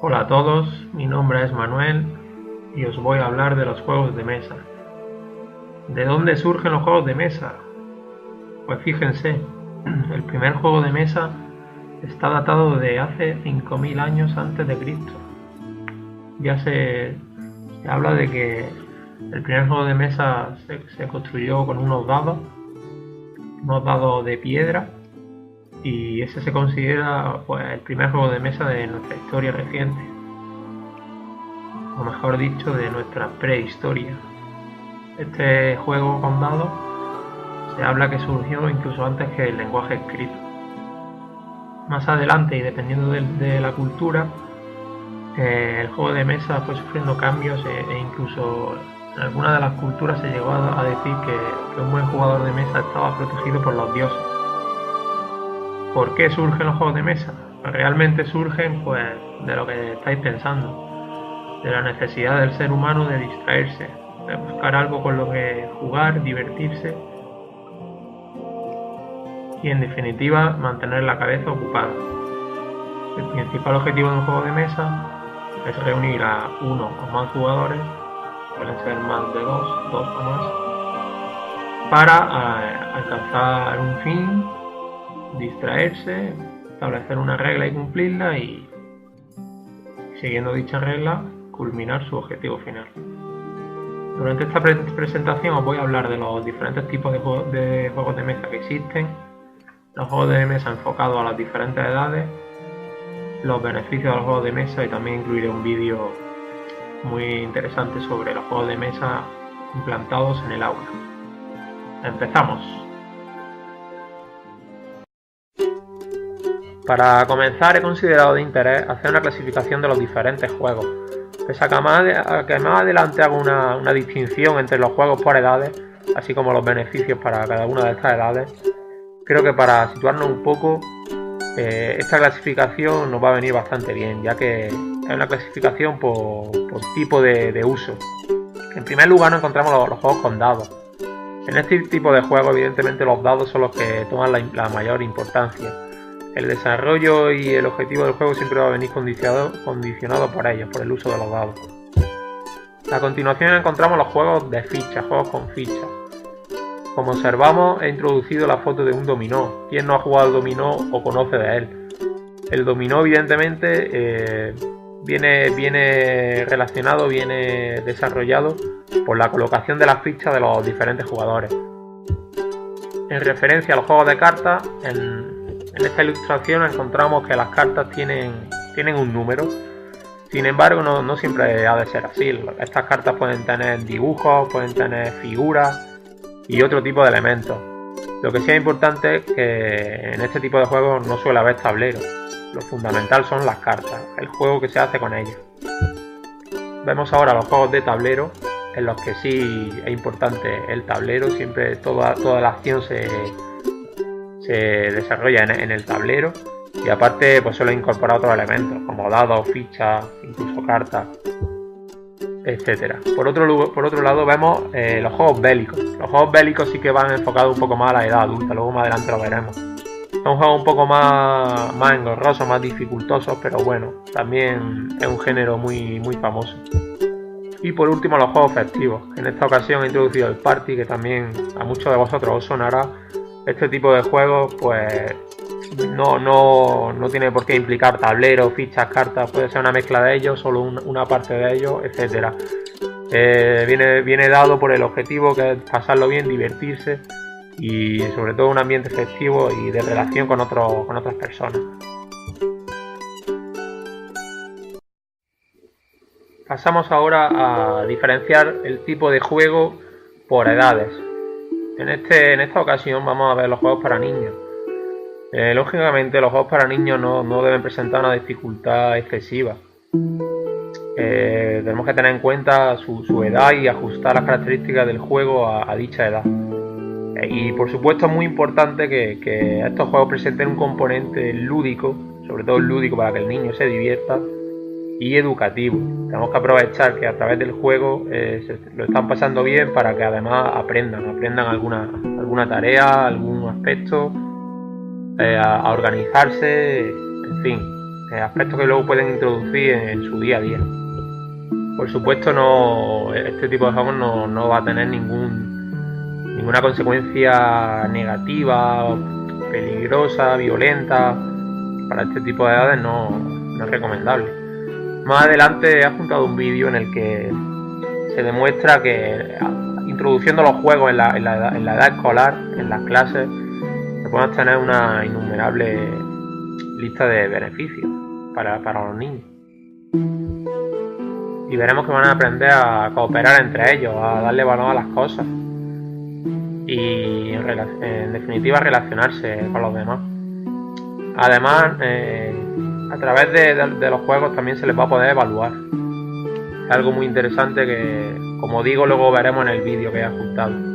Hola a todos, mi nombre es Manuel y os voy a hablar de los juegos de mesa. ¿De dónde surgen los juegos de mesa? Pues fíjense, el primer juego de mesa está datado de hace 5000 años antes de Cristo. Ya se habla de que el primer juego de mesa se construyó con unos dados de piedra, y ese se considera pues el primer juego de mesa de nuestra historia reciente, o mejor dicho, de nuestra prehistoria. Este juego con dados se habla que surgió incluso antes que el lenguaje escrito. Más adelante, y dependiendo de la cultura, el juego de mesa fue sufriendo cambios e incluso en algunas de las culturas se llegó a decir que un buen jugador de mesa estaba protegido por los dioses. ¿Por qué surgen los juegos de mesa? Pues realmente surgen pues de lo que estáis pensando, de la necesidad del ser humano de distraerse, de buscar algo con lo que jugar, divertirse y, en definitiva, mantener la cabeza ocupada. El principal objetivo de un juego de mesa es reunir a uno o más jugadores, suelen ser más de dos o más, para alcanzar un fin, distraerse, establecer una regla y cumplirla, y siguiendo dicha regla culminar su objetivo final. Durante esta presentación os voy a hablar de los diferentes tipos de juegos de mesa que existen, los juegos de mesa enfocados a las diferentes edades, los beneficios de los juegos de mesa, y también incluiré un vídeo muy interesante sobre los juegos de mesa implantados en el aula. ¡Empezamos! Para comenzar, he considerado de interés hacer una clasificación de los diferentes juegos. Pese a que más adelante hago una distinción entre los juegos por edades, así como los beneficios para cada una de estas edades, creo que para situarnos un poco, esta clasificación nos va a venir bastante bien, ya que es una clasificación por tipo de uso. En primer lugar nos encontramos los juegos con dados. En este tipo de juegos, evidentemente, los dados son los que toman la mayor importancia. El desarrollo y el objetivo del juego siempre va a venir condicionado por ellos, por el uso de los dados. A continuación encontramos los juegos de fichas, juegos con fichas. Como observamos, he introducido la foto de un dominó. ¿Quién no ha jugado al dominó o conoce de él? El dominó, evidentemente, viene relacionado, viene desarrollado por la colocación de las fichas de los diferentes jugadores. En referencia a los juegos de cartas, en esta ilustración encontramos que las cartas tienen un número. Sin embargo, no siempre ha de ser así. Estas cartas pueden tener dibujos, pueden tener figuras y otro tipo de elementos. Lo que sí es importante es que en este tipo de juegos no suele haber tableros. Lo fundamental son las cartas, el juego que se hace con ellas. Vemos ahora los juegos de tablero, en los que sí es importante el tablero. Siempre toda la acción se desarrolla en el tablero, y aparte pues suele incorporar otros elementos como dados, fichas, incluso cartas, etcétera. Por otro lado vemos los juegos bélicos. Los juegos bélicos sí que van enfocados un poco más a la edad adulta, luego más adelante lo veremos. Son juegos un poco más engorrosos, más dificultosos, pero bueno, también es un género muy famoso. Y por último, los juegos festivos. En esta ocasión he introducido el Party, que también a muchos de vosotros os sonará. Este tipo de juegos pues no tiene por qué implicar tableros, fichas, cartas. Puede ser una mezcla de ellos, solo una parte de ellos, etcétera. Viene dado por el objetivo, que es pasarlo bien, divertirse, y sobre todo un ambiente festivo y de relación con otras personas. Pasamos ahora a diferenciar el tipo de juego por edades. En esta ocasión vamos a ver los juegos para niños. Lógicamente los juegos para niños no deben presentar una dificultad excesiva. Tenemos que tener en cuenta su edad y ajustar las características del juego a dicha edad. Y por supuesto es muy importante que estos juegos presenten un componente lúdico, sobre todo lúdico para que el niño se divierta, y educativo. Tenemos que aprovechar que a través del juego lo están pasando bien, para que además aprendan alguna tarea, algún aspecto, a organizarse, en fin, aspectos que luego pueden introducir en su día a día. Por supuesto, este tipo de juegos no va a tener ninguna consecuencia negativa, peligrosa, violenta. Para este tipo de edades no es recomendable. Más adelante he adjuntado un vídeo en el que se demuestra que introduciendo los juegos en la edad escolar, en las clases, se pueden obtener una innumerable lista de beneficios para los niños. Y veremos que van a aprender a cooperar entre ellos, a darle valor a las cosas y en definitiva a relacionarse con los demás. Además, a través de los juegos también se les va a poder evaluar. Es algo muy interesante que, como digo, luego veremos en el vídeo que he adjuntado.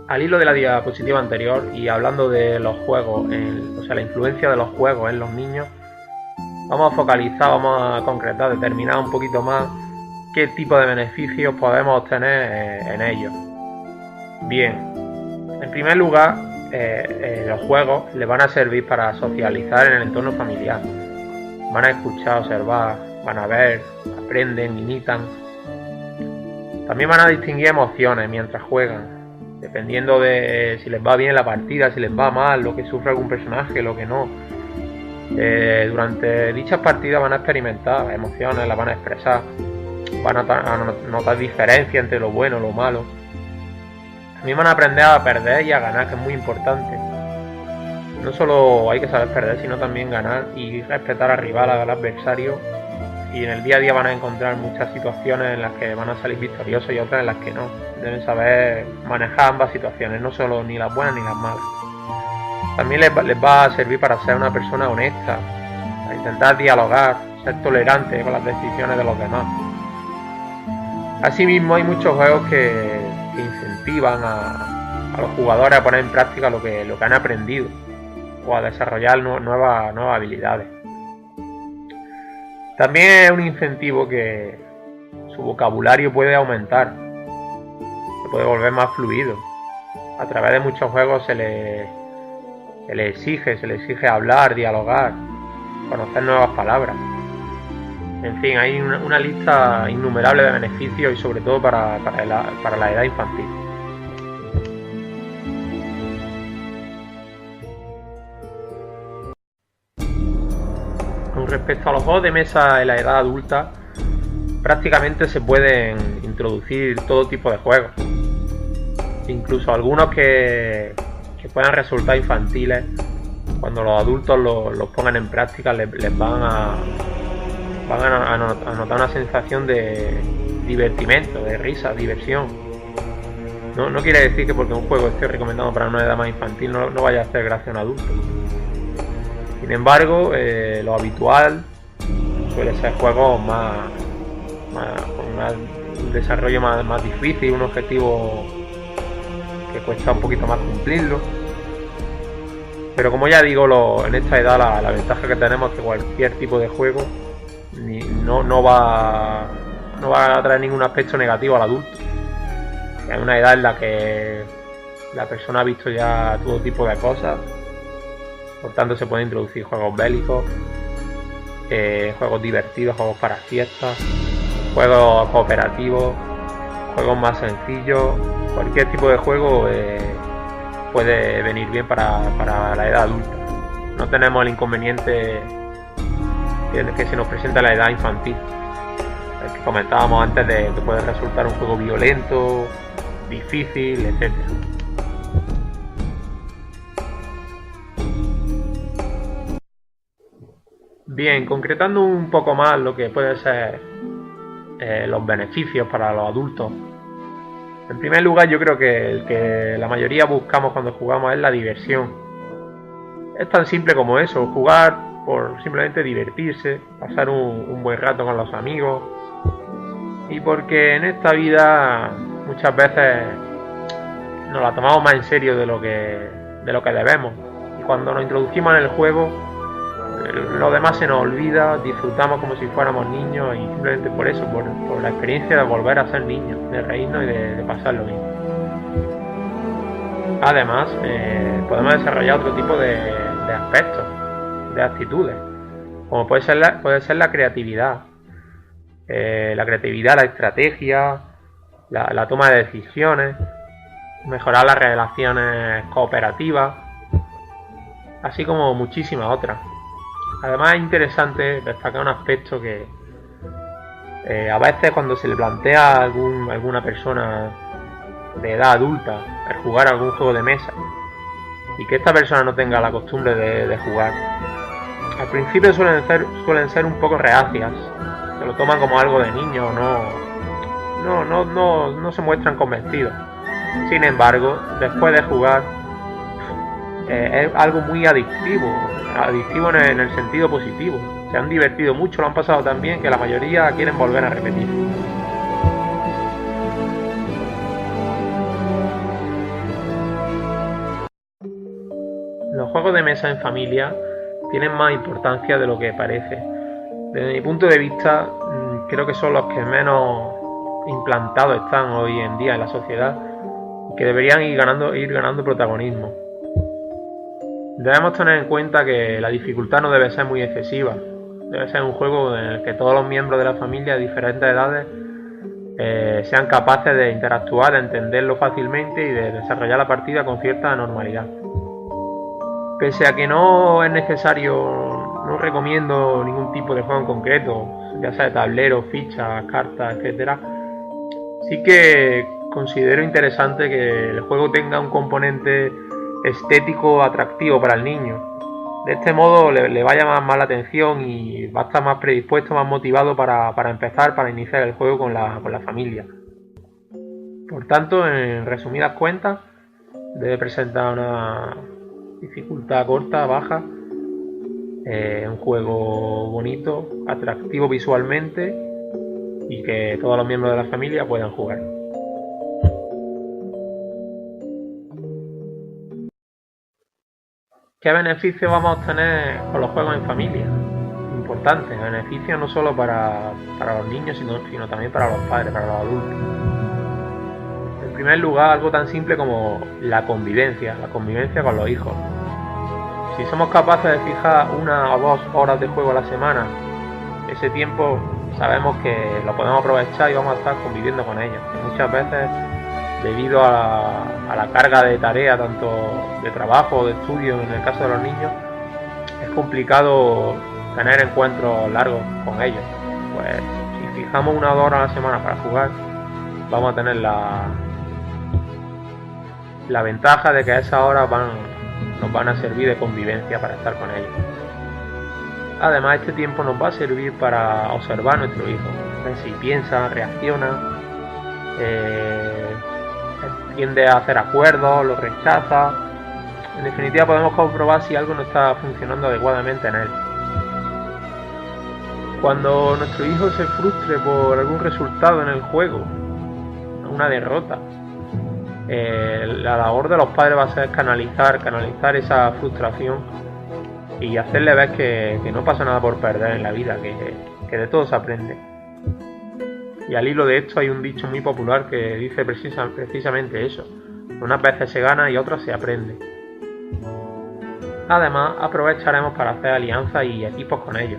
Al hilo de la diapositiva anterior y hablando de los juegos, o sea, la influencia de los juegos en los niños, vamos a focalizar, vamos a concretar, determinar un poquito más qué tipo de beneficios podemos obtener en ellos. Bien, en primer lugar, los juegos les van a servir para socializar en el entorno familiar. Van a escuchar, observar, van a ver, aprenden, imitan. También van a distinguir emociones mientras juegan, dependiendo de si les va bien la partida, si les va mal, lo que sufre algún personaje, lo que no. Durante dichas partidas van a experimentar emociones, las van a expresar, van a notar diferencias entre lo bueno y lo malo. También van a aprender a perder y a ganar, que es muy importante. No solo hay que saber perder, sino también ganar y respetar al rival, al adversario. Y en el día a día van a encontrar muchas situaciones en las que van a salir victoriosos y otras en las que no. Deben saber manejar ambas situaciones, no solo ni las buenas ni las malas. También les va a servir para ser una persona honesta, para intentar dialogar, ser tolerante con las decisiones de los demás. Asimismo, hay muchos juegos que incentivan a los jugadores a poner en práctica lo que han aprendido o a desarrollar nuevas habilidades. También es un incentivo que su vocabulario puede aumentar, se puede volver más fluido. A través de muchos juegos se le exige hablar, dialogar, conocer nuevas palabras. En fin, hay una lista innumerable de beneficios y sobre todo para la edad infantil. Con respecto a los juegos de mesa en la edad adulta, prácticamente se pueden introducir todo tipo de juegos. Incluso algunos que puedan resultar infantiles, cuando los adultos los pongan en práctica les van a notar una sensación de divertimento, de risa, diversión. No quiere decir que porque un juego esté recomendado para una edad más infantil no vaya a hacer gracia a un adulto. Sin embargo, lo habitual suele ser juegos con un desarrollo más difícil, un objetivo que cuesta un poquito más cumplirlo. Pero como ya digo, en esta edad la ventaja que tenemos es que cualquier tipo de juego no va a traer ningún aspecto negativo al adulto. Es una edad en la que la persona ha visto ya todo tipo de cosas, por tanto se pueden introducir juegos bélicos, juegos divertidos, juegos para fiestas, juegos cooperativos, juegos más sencillos. Cualquier tipo de juego puede venir bien para la edad adulta. No tenemos el inconveniente que se nos presenta la edad infantil, el que comentábamos antes de que puede resultar un juego violento, difícil, etc. Bien, concretando un poco más lo que puede ser los beneficios para los adultos. En primer lugar, yo creo que el que la mayoría buscamos cuando jugamos es la diversión. Es tan simple como eso, jugar por simplemente divertirse, pasar un buen rato con los amigos. Y porque en esta vida muchas veces nos la tomamos más en serio de lo que debemos. Y cuando nos introducimos en el juego, lo demás se nos olvida, disfrutamos como si fuéramos niños y simplemente por eso, por la experiencia de volver a ser niños, de reírnos y de pasarlo bien. Además, podemos desarrollar otro tipo de aspectos, de actitudes, como puede ser la creatividad. La estrategia, la toma de decisiones, mejorar las relaciones cooperativas, así como muchísimas otras. Además es interesante destacar un aspecto que a veces cuando se le plantea a alguna persona de edad adulta el jugar algún juego de mesa y que esta persona no tenga la costumbre de jugar, al principio suelen ser un poco reacias, se lo toman como algo de niño, no se muestran convencidos. Sin embargo, después de jugar es algo muy adictivo en el sentido positivo. Se han divertido mucho, lo han pasado tan bien que la mayoría quieren volver a repetir. Los juegos de mesa en familia tienen más importancia de lo que parece. Desde mi punto de vista, creo que son los que menos implantados están hoy en día en la sociedad y que deberían ir ganando protagonismo. Debemos tener en cuenta que la dificultad no debe ser muy excesiva. Debe ser un juego en el que todos los miembros de la familia de diferentes edades sean capaces de interactuar, de entenderlo fácilmente y de desarrollar la partida con cierta normalidad. Pese a que no es necesario, no recomiendo ningún tipo de juego en concreto, ya sea de tablero, fichas, cartas, etc. Sí que considero interesante que el juego tenga un componente estético atractivo para el niño. De este modo le va a llamar más la atención y va a estar más predispuesto, más motivado para iniciar el juego con la familia. Por tanto, en resumidas cuentas, debe presentar una dificultad corta, baja, un juego bonito, atractivo visualmente y que todos los miembros de la familia puedan jugar. ¿Qué beneficios vamos a obtener con los juegos en familia? Importantes, beneficios no solo para los niños, sino también para los padres, para los adultos. En primer lugar, algo tan simple como la convivencia con los hijos. Si somos capaces de fijar 1 o 2 horas de juego a la semana, ese tiempo sabemos que lo podemos aprovechar y vamos a estar conviviendo con ellos. Y muchas veces, debido a la carga de tarea, tanto de trabajo o de estudio en el caso de los niños, es complicado tener encuentros largos con ellos. Pues si fijamos 1 o 2 horas a la semana para jugar, vamos a tener la ventaja de que esas horas nos van a servir de convivencia para estar con ellos. Además, este tiempo nos va a servir para observar a nuestro hijo, ver si piensa, reacciona, tiende a hacer acuerdos, los rechaza. En definitiva, podemos comprobar si algo no está funcionando adecuadamente en él. Cuando nuestro hijo se frustre por algún resultado en el juego, una derrota, la labor de los padres va a ser canalizar esa frustración y hacerle ver que no pasa nada por perder en la vida, que de todo se aprende. Y al hilo de esto hay un dicho muy popular que dice precisamente eso: unas veces se gana y otras se aprende. Además, aprovecharemos para hacer alianzas y equipos con ellos.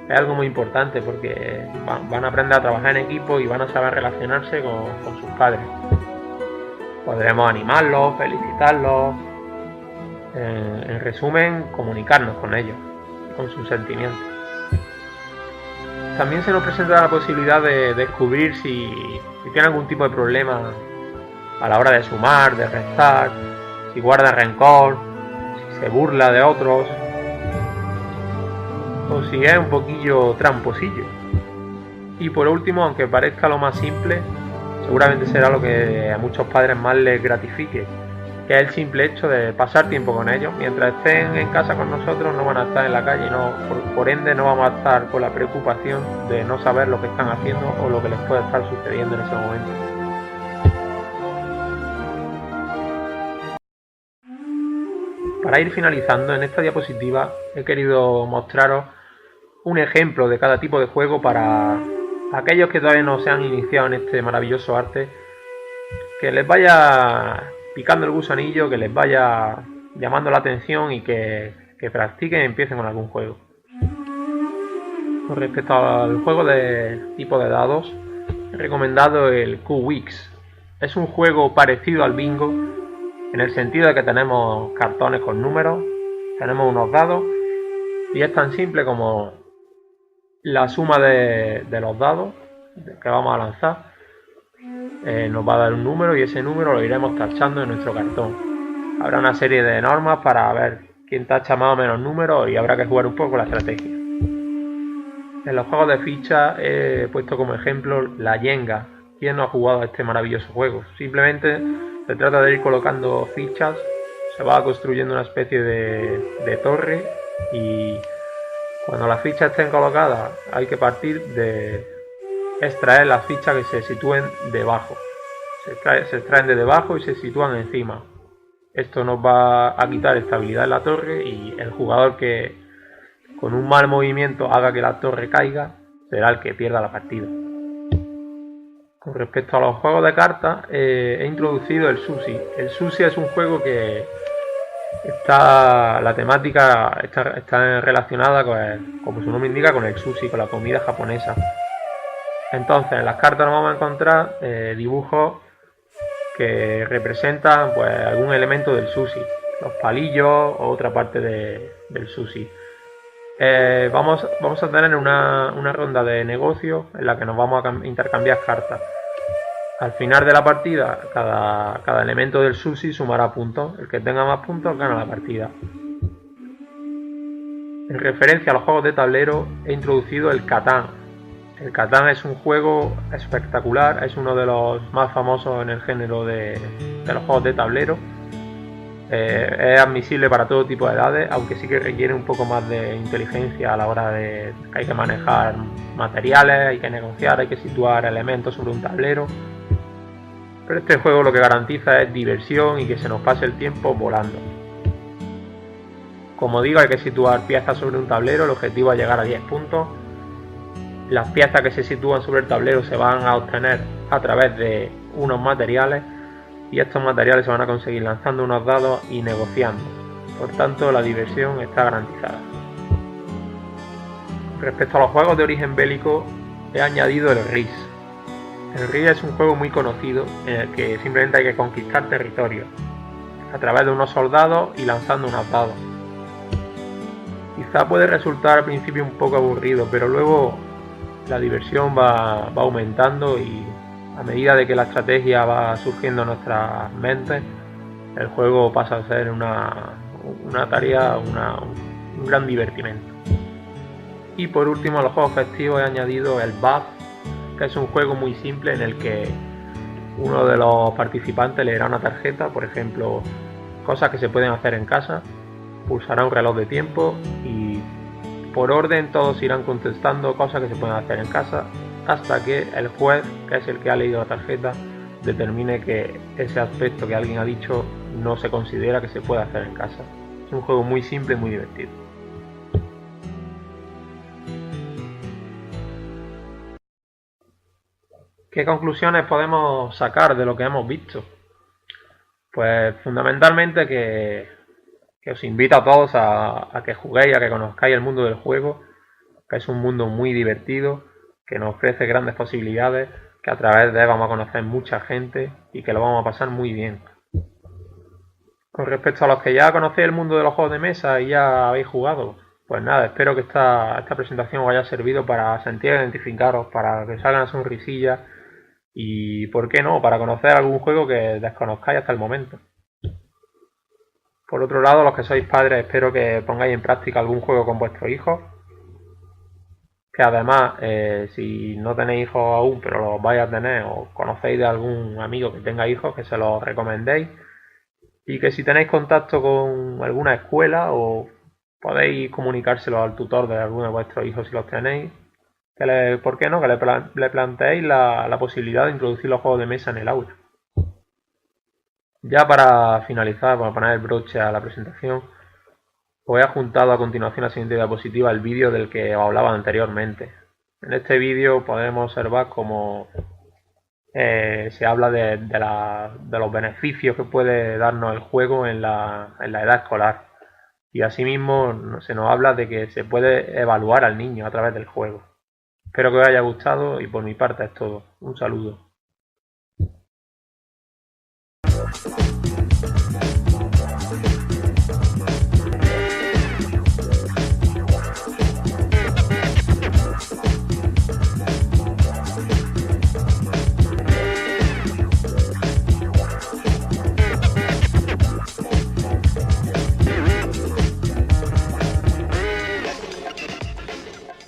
Es algo muy importante porque van a aprender a trabajar en equipo y van a saber relacionarse con sus padres. Podremos animarlos, felicitarlos, en resumen, comunicarnos con ellos, con sus sentimientos. También se nos presenta la posibilidad de descubrir si tiene algún tipo de problema a la hora de sumar, de restar, si guarda rencor, si se burla de otros, o si es un poquillo tramposillo. Y por último, aunque parezca lo más simple, seguramente será lo que a muchos padres más les gratifique, que es el simple hecho de pasar tiempo con ellos. Mientras estén en casa con nosotros, no van a estar en la calle, por ende no vamos a estar con la preocupación de no saber lo que están haciendo o lo que les puede estar sucediendo en ese momento. Para ir finalizando, en esta diapositiva he querido mostraros un ejemplo de cada tipo de juego para aquellos que todavía no se han iniciado en este maravilloso arte, que les vaya picando el gusanillo, que les vaya llamando la atención y que practiquen y empiecen con algún juego. Con respecto al juego de tipo de dados, he recomendado el Q-Wix. Es un juego parecido al bingo, en el sentido de que tenemos cartones con números, tenemos unos dados, y es tan simple como la suma de los dados que vamos a lanzar nos va a dar un número, y ese número lo iremos tachando en nuestro cartón. Habrá una serie de normas para ver quién tacha más o menos números, y habrá que jugar un poco la estrategia. En los juegos de fichas he puesto como ejemplo la Jenga. ¿Quién no ha jugado a este maravilloso juego? Simplemente se trata de ir colocando fichas, se va construyendo una especie de torre, y cuando las fichas estén colocadas hay que partir de extraer las fichas que se sitúen debajo. Se extraen de debajo y se sitúan encima. Esto nos va a quitar estabilidad en la torre, y el jugador que con un mal movimiento haga que la torre caiga será el que pierda la partida. Con respecto a los juegos de cartas, he introducido el Sushi. El Sushi es un juego que la temática está relacionada como su nombre indica, con el sushi, con la comida japonesa. Entonces en las cartas nos vamos a encontrar dibujos que representan pues algún elemento del sushi, los palillos o otra parte del sushi. Vamos a tener una ronda de negocio en la que nos vamos a intercambiar cartas. Al final de la partida, cada elemento del sushi sumará puntos. El que tenga más puntos gana la partida. En referencia a los juegos de tablero, he introducido el Catán. El Catán es un juego espectacular, es uno de los más famosos en el género de los juegos de tablero. Es admisible para todo tipo de edades, aunque sí que requiere un poco más de inteligencia a la hora de que hay que manejar materiales, hay que negociar, hay que situar elementos sobre un tablero. Pero este juego lo que garantiza es diversión y que se nos pase el tiempo volando. Como digo, hay que situar piezas sobre un tablero, el objetivo es llegar a 10 puntos. Las piezas que se sitúan sobre el tablero se van a obtener a través de unos materiales, y estos materiales se van a conseguir lanzando unos dados y negociando. Por tanto, la diversión está garantizada. Respecto a los juegos de origen bélico, he añadido el RIS. El RIS es un juego muy conocido en el que simplemente hay que conquistar territorios a través de unos soldados y lanzando unos dados. Quizá puede resultar al principio un poco aburrido, pero luego la diversión va aumentando, y a medida de que la estrategia va surgiendo en nuestras mentes, el juego pasa a ser una tarea, un gran divertimento. Y por último, a los juegos festivos he añadido el BAF, que es un juego muy simple en el que uno de los participantes leerá una tarjeta, por ejemplo, cosas que se pueden hacer en casa, pulsará un reloj de tiempo y por orden todos irán contestando cosas que se pueden hacer en casa, hasta que el juez, que es el que ha leído la tarjeta, determine que ese aspecto que alguien ha dicho no se considera que se puede hacer en casa. Es un juego muy simple y muy divertido. ¿Qué conclusiones podemos sacar de lo que hemos visto? Pues fundamentalmente que os invito a todos a que juguéis, a que conozcáis el mundo del juego, que es un mundo muy divertido, que nos ofrece grandes posibilidades, que a través de él vamos a conocer mucha gente y que lo vamos a pasar muy bien. Con respecto a los que ya conocéis el mundo de los juegos de mesa y ya habéis jugado, pues nada, espero que esta presentación os haya servido para sentir identificaros, para que os hagan una sonrisilla y, ¿por qué no?, para conocer algún juego que desconozcáis hasta el momento. Por otro lado, los que sois padres, espero que pongáis en práctica algún juego con vuestros hijos, que además, si no tenéis hijos aún, pero los vais a tener, o conocéis de algún amigo que tenga hijos, que se los recomendéis, y que si tenéis contacto con alguna escuela, o podéis comunicárselo al tutor de alguno de vuestros hijos si los tenéis, ¿por qué no?, que le planteéis la posibilidad de introducir los juegos de mesa en el aula. Ya para finalizar, para poner el broche a la presentación, os he adjuntado a continuación la siguiente diapositiva, el vídeo del que os hablaba anteriormente. En este vídeo podemos observar cómo se habla de los beneficios que puede darnos el juego en la edad escolar. Y asimismo se nos habla de que se puede evaluar al niño a través del juego. Espero que os haya gustado y por mi parte es todo. Un saludo.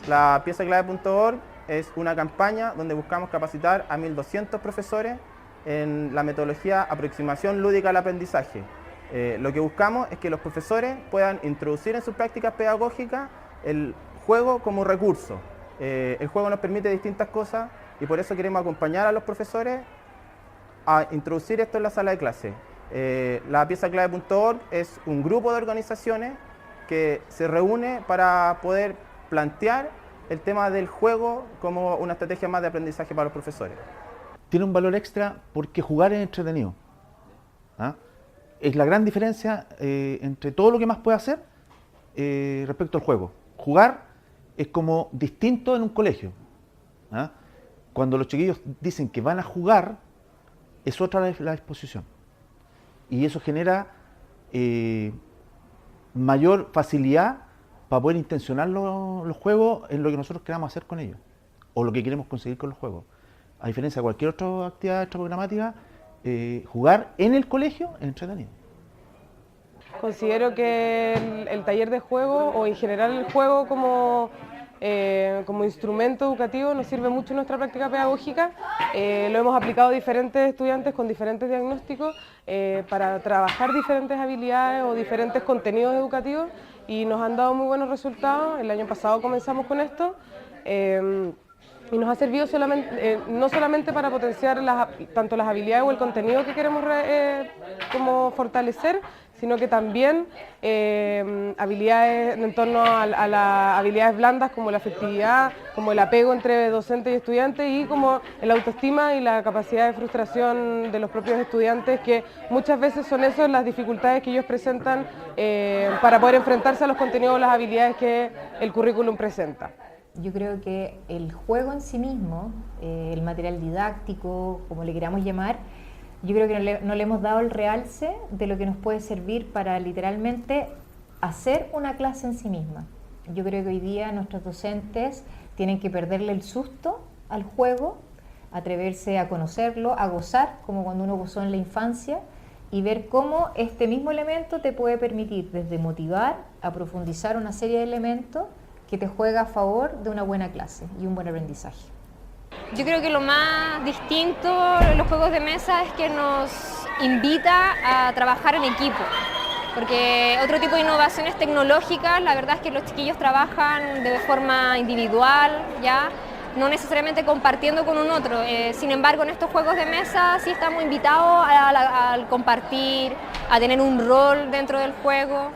La piezaclave.org es una campaña donde buscamos capacitar a 1.200 profesores en la metodología aproximación lúdica al aprendizaje. Lo que buscamos es que los profesores puedan introducir en sus prácticas pedagógicas el juego como recurso. El juego nos permite distintas cosas y por eso queremos acompañar a los profesores a introducir esto en la sala de clase. La piezaclave.org es un grupo de organizaciones que se reúne para poder plantear el tema del juego como una estrategia más de aprendizaje para los profesores. Tiene un valor extra porque jugar es entretenido. ¿Ah? Es la gran diferencia entre todo lo que más puede hacer respecto al juego. Jugar es como distinto en un colegio. ¿Ah? Cuando los chiquillos dicen que van a jugar, es otra la exposición. Y eso genera mayor facilidad para poder intencionar los juegos en lo que nosotros queramos hacer con ellos, o lo que queremos conseguir con los juegos. A diferencia de cualquier otra actividad extraprogramática, jugar en el colegio es entretenido. Considero que el taller de juego, o en general el juego como instrumento educativo, nos sirve mucho en nuestra práctica pedagógica. Lo hemos aplicado a diferentes estudiantes con diferentes diagnósticos para trabajar diferentes habilidades o diferentes contenidos educativos y nos han dado muy buenos resultados. El año pasado comenzamos con esto y nos ha servido no solamente para potenciar tanto las habilidades o el contenido que queremos como fortalecer, sino que también habilidades en torno a las habilidades blandas como la afectividad, como el apego entre docente y estudiante y como la autoestima y la capacidad de frustración de los propios estudiantes, que muchas veces son esas las dificultades que ellos presentan para poder enfrentarse a los contenidos o las habilidades que el currículum presenta. Yo creo que el juego en sí mismo, el material didáctico, como le queramos llamar, yo creo que no le hemos dado el realce de lo que nos puede servir para literalmente hacer una clase en sí misma. Yo creo que hoy día nuestros docentes tienen que perderle el susto al juego, atreverse a conocerlo, a gozar, como cuando uno gozó en la infancia, y ver cómo este mismo elemento te puede permitir desde motivar a profundizar una serie de elementos que te juega a favor de una buena clase y un buen aprendizaje. Yo creo que lo más distinto de los juegos de mesa es que nos invita a trabajar en equipo, porque otro tipo de innovaciones tecnológicas, la verdad es que los chiquillos trabajan de forma individual, ¿ya? No necesariamente compartiendo con un otro. Sin embargo, en estos juegos de mesa sí estamos invitados al compartir, a tener un rol dentro del juego,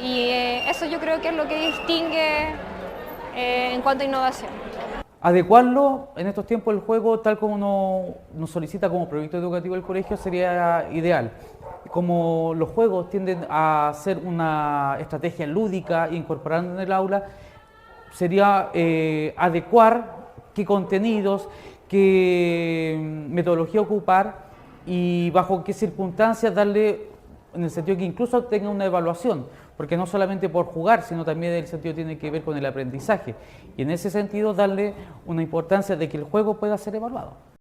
y eso yo creo que es lo que distingue en cuanto a innovación. Adecuarlo en estos tiempos el juego tal como nos solicita como proyecto educativo el colegio sería ideal. Como los juegos tienden a ser una estrategia lúdica e incorporando en el aula, sería adecuar qué contenidos, qué metodología ocupar y bajo qué circunstancias darle, en el sentido que incluso tenga una evaluación, porque no solamente por jugar, sino también el sentido tiene que ver con el aprendizaje. Y en ese sentido darle una importancia de que el juego pueda ser evaluado.